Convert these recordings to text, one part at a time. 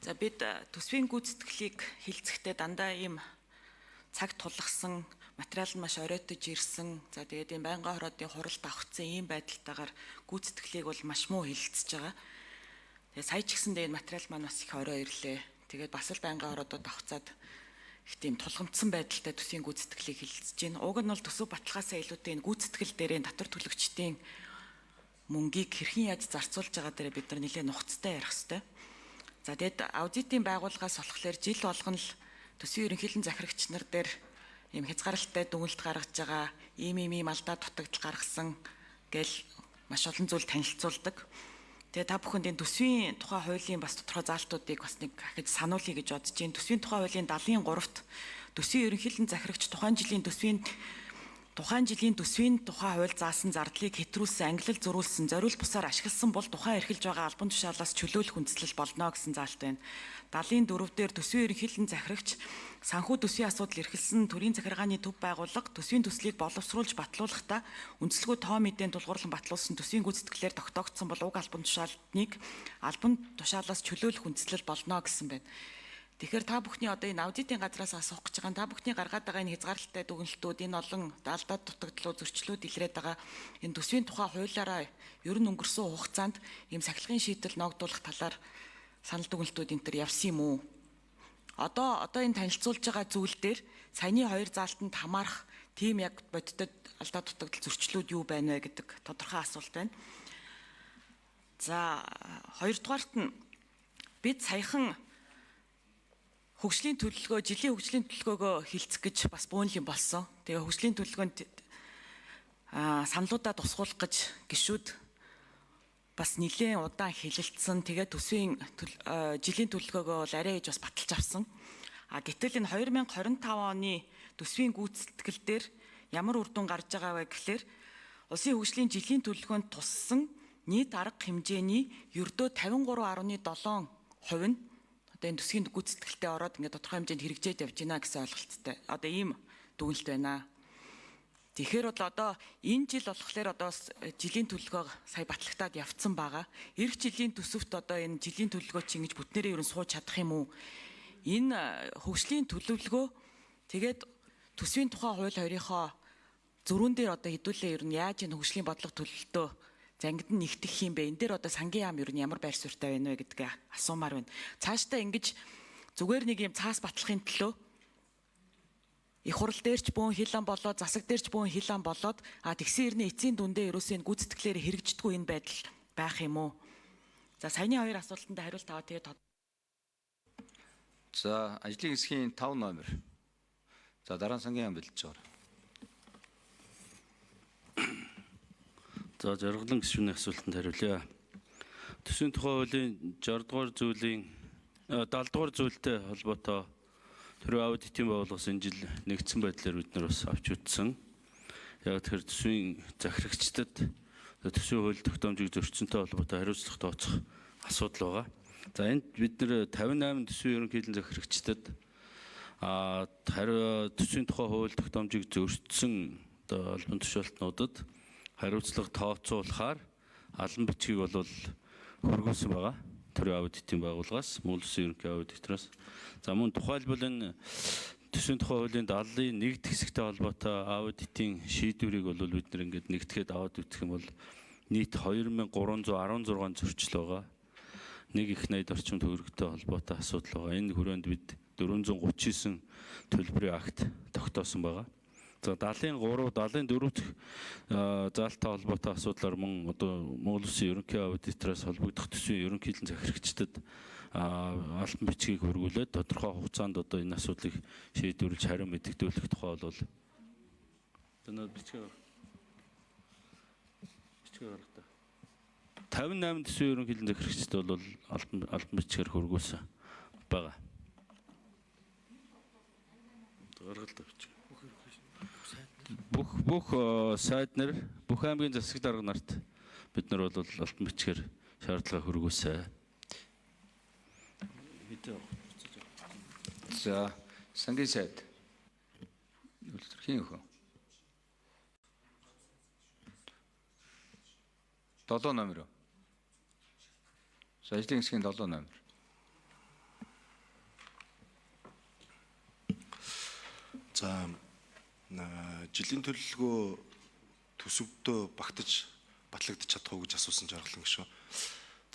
За бид төсвийн гүйцэтгэлийг хилцэхдээ дандаа ийм цаг тулгсан, материал нь маш оройтож ирсэн. За тэгээд ийм байнгын хороодын хуралд авахцсан ийм байдалтайгаар гүйцэтгэлийг бол маш муу хилцэж байгаа. Тэгээд сая ч гэсэн энэ материал маань бас их орой ирлээ. Тэгээд бас л байнгын хороодод авахцаад их тийм тулгамдсан байдалтай төсвийн гүйцэтгэлийг хилцэж байна. Уг нь бол төсөв баталгаасаа илүүтэй энэ гүйцэтгэл дээрээ татвар төлөгчдийн мөнгийг хэрхэн яаж зарцуулж байгаа дээр бид нар нэлээд нухацтай ярих хэрэгтэй. За тэгээд аудитын байгууллагаас болохоор жил болгоно л төсвийн ерөнхийлөн захирагч нар дээр ийм хязгаарлалтай дүгнэлт гаргаж байгаа, ийм алдаа дутагдал гаргасан гэл маш олон зүйл танилцуулдаг. Тэгээд та бүхэнд энэ төсвийн тухай хуулийн бас тодорхой заалтуудыг бас нэг ахиж сануулъя гэж бодож байна. Төсвийн тухай хуулийн 73-т төсвийн ерөнхийлөн захирагч тухайн жилийн төсвийн тухай хууль заасан зардлыг хэтрүүлсэн, ангилал зөрүүлсэн, зориул бусаар ашигласан бол тухайн эрхэлж байгаа албан тушаалаас чөлөөлөх хүндэслэл болно гэсэн заалт байна. 74 дээр төсвийн ерөнхийлөн захирагч санхүү төсвийн асуудал эрхэлсэн төрийн захиргааны төв байгууллага төсвийн төслийг боловсруулж батлуулахдаа үндэслэгүй тоо мэдээнд тулгуурлан батлуулсан төсвийн гүйцэтгэлээр тогтоогдсон бол уг албан тушаалаас чөлөөлөх хүндэслэл болно гэсэн байна. Тэгэхээр та бүхний одоо энэ аудитын газраас асуух гэж байгаа та бүхний гаргаад байгаа энэ хязгаарлалтай дүгнэлтүүд энэ олон алдаа дутагдлууд зөрчлүүд илрээд байгаа энэ төсвийн тухай хуулиараа ер нь өнгөрсөн хугацаанд ийм сахилгын шийдэл ногдуулах талаар санал дүгнэлтүүд энэ төр явсан юм уу? Одоо энэ танилцуулж байгаа зүйл дээр саяны хоёр заалтанд хамаарах тийм яг бодитод алдаа дутагдал зөрчлүүд юу байна вэ гэдэг тодорхой асуулт байна. За хоёрдугаарт нь бид саяхан жилийн хөгжлийн төлөвлөгөөгөө хилцэх гэж бас бөөнлийн болсон. Тэгээ хөгжлийн төлөвлөгөөнд саналуудаа тусгуулах гэж гишүүд бас нэлээд удаан хэлэлцсэн. Тэгээ төсвийн жилийн төлөвлөгөөгөө бол арай ээж бас баталж авсан. Гэтэл энэ 2025 оны төсвийн гүйцэтгэл дээр ямар үр дүн гарч байгаа вэ гэхлээр улсын хөгжлийн жилийн төлөвлөгөөнд туссан нийт арга хэмжээний ердөө 53.7% нь одоо энэ төсвийн гүйцэтгэлтэй ороод ингээд тодорхой хэмжээнд хэрэгжээд явж байна гэсэн ойлголттой. Одоо ийм дүгнэлт байна. Тэгэхээр бол одоо энэ жил болохоор одоо жилийн төлөвлөгөө сая батлагтаад явцсан байгаа. Ирэх жилийн төсөвт одоо энэ жилийн төлөвлөгөө чинь ингэж бүтнээрээ ер нь сууж чадах юм уу? Энэ хөгжлийн төлөвлөгөө тэгээд төсвийн тухай хууль хоёрынхоо зөрүүн дээр одоо хэдүүлээ ер нь яаж энэ хөгжлийн бодлого төлөлтөө зангид нь нэгтгэх юм бэ? Энэ дээр одоо сангийн яам ер нь ямар байр суурьтай байна вэ гэдгээ асуумаар байна. Цаашдаа ингэж зүгээр нэг юм цаас батлахын төлөө их хурал дээрч бөөн хилэн болоод засаг дээрч бөөн хилэн болоод тэгсэн ирнэ эцсийн дүндээ ерөөсөө гүйцэтгэлээр хэрэгждэггүй энэ байдал байх юм уу? За саяны хоёр асуултанд хариулт аваа тэгээд За ажлын хэсгийн 5 номер. За дараа нь сангийн яам бэлдэж байгаа. За жаргалан гишүүний асуултанд хариулъя. Төсвийн тухай хуулийн 60 дугаар зүйлийн 70 дугаар зүйлтэй холбоотой төрийн аудитын байгууллагаас энэ жил нэгдсэн байдлаар бид нар бас авч үзсэн. Яг тэр төсвийн захирагчдад төсвийн хууль тогтоомжийг зөрчсөнтэй холбоотой хариуцлага тооцох асуудал байгаа. За энд бид нар 58 төсвийн ерөнхийлөн захирагчдад төсвийн тухай хууль тогтоомжийг зөрчсөн албан тушаалтнуудад хариуцлага тооцоолохоор алан бичгийг бол хөргүүлсэн байгаа. Төрийн аудитын байгууллагаас, Монгол Улсын ерөнхий аудитороос. За мөн тухайлбал энэ төсвийн тухай хуулийн 70-ийн 1 хэсэгтэй холбоотой аудитын шийдвэрийг бол бид нар ингээд нэгтгэхэд аваад үзэх юм бол нийт 2316 зөрчил байгаа. 1 их 80 орчим төгрөгтэй холбоотой асуудал байгаа. Энэ хүрээнд бид 439 төлбөрийн акт тогтоосон байгаа. За 73, 74 дэх заалттай холбоотой асуудлаар мөн одоо Монгол Улсын ерөнхий аудитороос холбогдох төсвийн ерөнхийлөн захирагчдад албан бичгийг хөргүүлээд тодорхой хугацаанд одоо энэ асуудлыг шийдвэрлэж хариу мэдэгдүүлэх тухай бол энэ бичгээ гаргата. 58 төсвийн ерөнхийлөн захирагчдад бол албан бичгээр хөргүүлсэн байгаа. Гаргалтай бичиг. Бүх сайд нар, бүх аймгийн засаг дарга нарт бид нар бол албан бичгээр шаардлага хөргүүлсэн. За сангийн сайд. Хин хөө. 7 номер. За ажлын хэсгийн 7 номер. За жилийн төлөвлөгөө төсөвдөө батлагдаж чадах уу гэж асуусан жаргалан гişүү.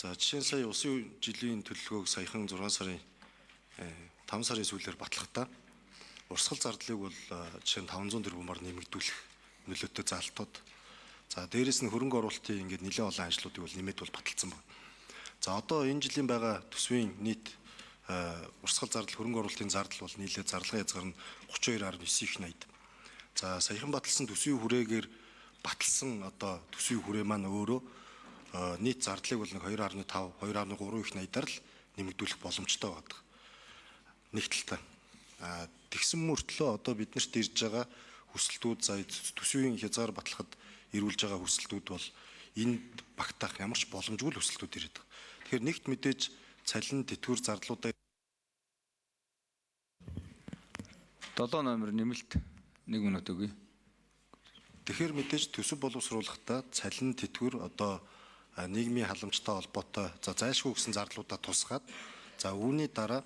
За жишээ нь сая улсын жилийн төлөвлөгөөг саяхан 6 сарын 5 сарын сүүлээр батлахдаа урсгал зардлыг бол жишээ нь 500 тэрбумаар нэмэгдүүлэх нөлөөтэй заалтууд. За дээрэс нь хөрөнгө оруулалтын ингээд нэлээд олон ажлуудыг бол нэмээд бол баталсан байна. За одоо энэ жилийн байгаа төсвийн нийт урсгал зардал хөрөнгө оруулалтын зардал бол нийлээд зарлага хязгаар нь 32.9 их 80. За саяхан баталсан төсвийн хүрээгээр баталсан одоо төсвийн хүрээ маань өөрөө нийт зардлыг бол нэг 2.5, 2.3 их 80-аар л нэмэгдүүлэх боломжтой байдаг. Нэг талтай. Тэгсэн мөртлөө одоо биднэрт ирж байгаа хүсэлтүүд за төсвийн хязгаар батлахад ирүүлж байгаа хүсэлтүүд бол энд багтаах ямар ч боломжгүй л хүсэлтүүд ирээд байгаа. Тэгэхээр нэгт мэдээж цалин тэтгэвэр зардлуудаа 7 номер нэмэлт 1 минут өгье. тэгэхээр мэдээж төсөв боловсруулахдаа цалин тэтгэвэр одоо нийгмийн халамжтай холбоотой за зайлшгүй гэсэн зарлуудаа тусгаад за үүний дараа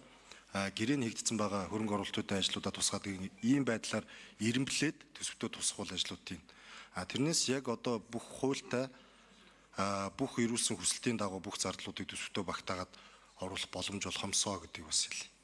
гэрээ нэгдсэн байгаа хөрөнгө оруулалтуудын ажлуудаа тусгаад ийм байдлаар ирэмблээд төсөвтөө тусах бол ажлуудын. Тэрнээс яг одоо бүх хуультай бүх ирүүлсэн хүсэлтийн дагуу бүх зардлуудыг төсөвтөө багтаагаад оруулах боломж болох юмсоо гэдгийг бас хэлье.